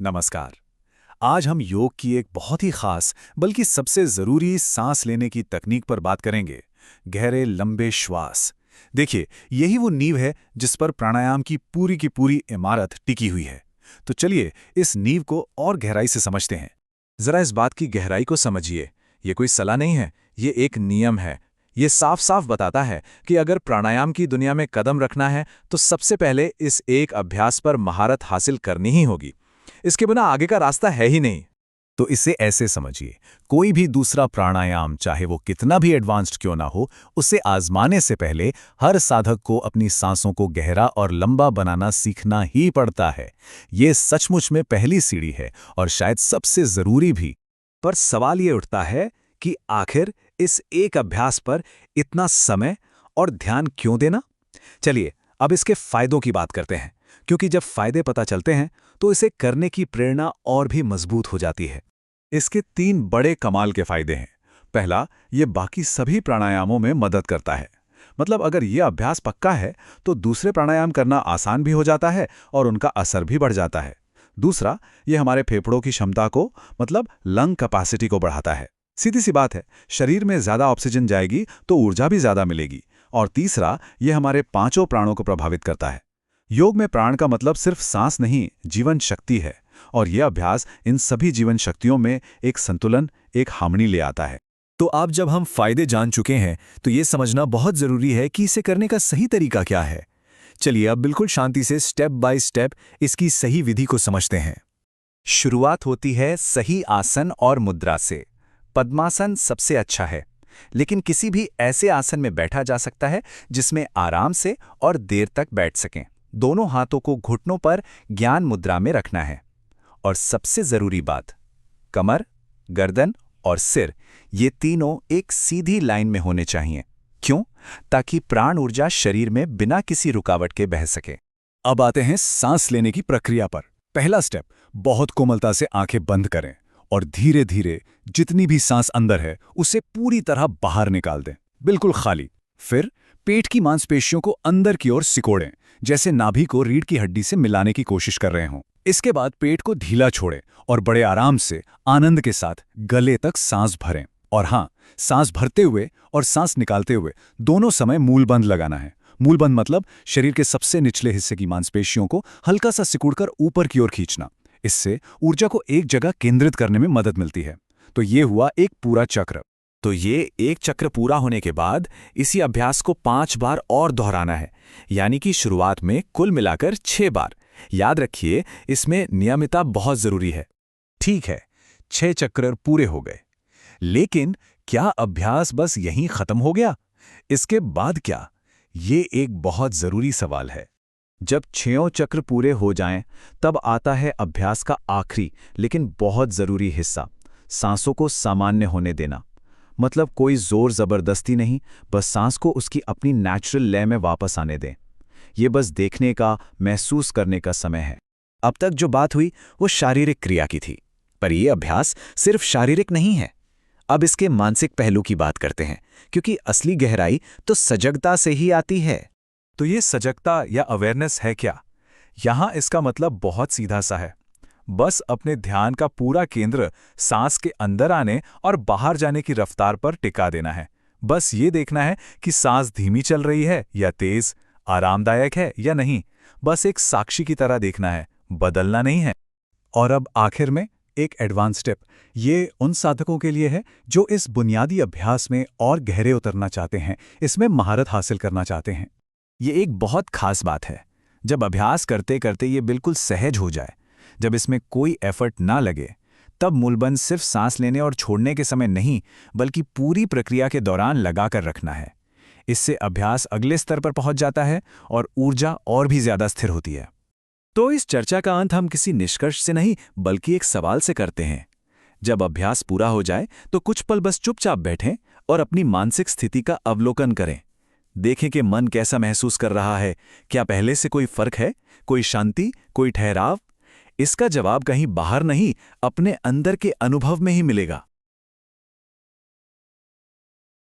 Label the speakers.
Speaker 1: नमस्कार। आज हम योग की एक बहुत ही खास बल्कि सबसे ज़रूरी सांस लेने की तकनीक पर बात करेंगे। गहरे लंबे श्वास। देखिए, यही वो नींव है जिस पर प्राणायाम की पूरी इमारत टिकी हुई है। तो चलिए इस नींव को और गहराई से समझते हैं। जरा इस बात की गहराई को समझिए। ये कोई सलाह नहीं है, ये एक नियम है। ये साफ साफ बताता है कि अगर प्राणायाम की दुनिया में कदम रखना है तो सबसे पहले इस एक अभ्यास पर महारत हासिल करनी ही होगी। इसके बिना आगे का रास्ता है ही नहीं। तो इसे ऐसे समझिए, कोई भी दूसरा प्राणायाम चाहे वो कितना भी एडवांस्ड क्यों ना हो, उसे आजमाने से पहले हर साधक को अपनी सांसों को गहरा और लंबा बनाना सीखना ही पड़ता है। ये सचमुच में पहली सीढ़ी है और शायद सबसे जरूरी भी। पर सवाल ये उठता है कि आखिर इस एक अभ्यास पर इतना समय और ध्यान क्यों देना? चलिए अब इसके फायदों की बात करते हैं, क्योंकि जब फायदे पता चलते हैं तो इसे करने की प्रेरणा और भी मजबूत हो जाती है। इसके 3 बड़े कमाल के फायदे हैं। पहला, ये बाकी सभी प्राणायामों में मदद करता है। मतलब अगर ये अभ्यास पक्का है तो दूसरे प्राणायाम करना आसान भी हो जाता है और उनका असर भी बढ़ जाता है। दूसरा, ये हमारे फेफड़ों की क्षमता को मतलब लंग कैपेसिटी को बढ़ाता है। सीधी सी बात है, शरीर में ज्यादा ऑक्सीजन जाएगी तो ऊर्जा भी ज्यादा मिलेगी। और तीसरा, ये हमारे 5 प्राणों को प्रभावित करता है। योग में प्राण का मतलब सिर्फ सांस नहीं, जीवन शक्ति है। और यह अभ्यास इन सभी जीवन शक्तियों में एक संतुलन, एक हार्मनी ले आता है। तो अब जब हम फायदे जान चुके हैं तो ये समझना बहुत जरूरी है कि इसे करने का सही तरीका क्या है। चलिए अब बिल्कुल शांति से स्टेप बाय स्टेप इसकी सही विधि को समझते हैं। शुरुआत होती है सही आसन और मुद्रा से। पद्मासन सबसे अच्छा है, लेकिन किसी भी ऐसे आसन में बैठा जा सकता है जिसमें आराम से और देर तक बैठ सकें। दोनों हाथों को घुटनों पर ज्ञान मुद्रा में रखना है। और सबसे जरूरी बात, कमर, गर्दन और सिर ये तीनों एक सीधी लाइन में होने चाहिए। क्यों? ताकि प्राण ऊर्जा शरीर में बिना किसी रुकावट के बह सके। अब आते हैं सांस लेने की प्रक्रिया पर। पहला स्टेप, बहुत कोमलता से आंखें बंद करें और धीरे धीरे जितनी भी सांस अंदर है उसे पूरी तरह बाहर निकाल दें, बिल्कुल खाली। फिर पेट की मांसपेशियों को अंदर की ओर सिकोड़ें, जैसे नाभि को रीढ़ की हड्डी से मिलाने की कोशिश कर रहे हों। इसके बाद पेट को ढीला छोड़ें और बड़े आराम से आनंद के साथ गले तक सांस भरें। और हाँ, सांस भरते हुए और सांस निकालते हुए दोनों समय मूलबंध लगाना है। मूलबंध मतलब शरीर के सबसे निचले हिस्से की मांसपेशियों को हल्का सा सिकुड़कर ऊपर की ओर खींचना। इससे ऊर्जा को एक जगह केंद्रित करने में मदद मिलती है। तो ये हुआ एक पूरा चक्र। तो ये एक चक्र पूरा होने के बाद इसी अभ्यास को 5 बार और दोहराना है, यानी कि शुरुआत में कुल मिलाकर 6 बार। याद रखिए, इसमें नियमितता बहुत जरूरी है। ठीक है, 6 चक्र पूरे हो गए, लेकिन क्या अभ्यास बस यहीं खत्म हो गया? इसके बाद क्या? ये एक बहुत जरूरी सवाल है। जब 6 चक्र पूरे हो जाएं, तब आता है अभ्यास का आखिरी लेकिन बहुत जरूरी हिस्सा, सांसों को सामान्य होने देना। मतलब कोई जोर जबरदस्ती नहीं, बस सांस को उसकी अपनी नेचुरल लय में वापस आने दें। ये बस देखने का, महसूस करने का समय है। अब तक जो बात हुई वो शारीरिक क्रिया की थी, पर यह अभ्यास सिर्फ शारीरिक नहीं है। अब इसके मानसिक पहलू की बात करते हैं, क्योंकि असली गहराई तो सजगता से ही आती है। तो ये सजगता या अवेयरनेस है क्या? यहां इसका मतलब बहुत सीधा सा है। बस अपने ध्यान का पूरा केंद्र सांस के अंदर आने और बाहर जाने की रफ्तार पर टिका देना है। बस ये देखना है कि सांस धीमी चल रही है या तेज, आरामदायक है या नहीं। बस एक साक्षी की तरह देखना है, बदलना नहीं है। और अब आखिर में एक एडवांस स्टेप, ये उन साधकों के लिए है जो इस बुनियादी अभ्यास में और गहरे उतरना चाहते हैं, इसमें महारत हासिल करना चाहते हैं। ये एक बहुत खास बात है। जब अभ्यास करते करते ये बिल्कुल सहज हो जाए, जब इसमें कोई एफर्ट ना लगे, तब मूलबंध सिर्फ सांस लेने और छोड़ने के समय नहीं, बल्कि पूरी प्रक्रिया के दौरान लगाकर रखना है। इससे अभ्यास अगले स्तर पर पहुंच जाता है और ऊर्जा और भी ज्यादा स्थिर होती है। तो इस चर्चा का अंत हम किसी निष्कर्ष से नहीं, बल्कि एक सवाल से करते हैं। जब अभ्यास पूरा हो जाए तो कुछ पल बस चुपचाप बैठें और अपनी मानसिक स्थिति का अवलोकन करें। देखें कि मन कैसा महसूस कर रहा है। क्या पहले से कोई फर्क है? कोई शांति, कोई ठहराव? इसका जवाब कहीं बाहर नहीं, अपने अंदर के अनुभव में ही मिलेगा।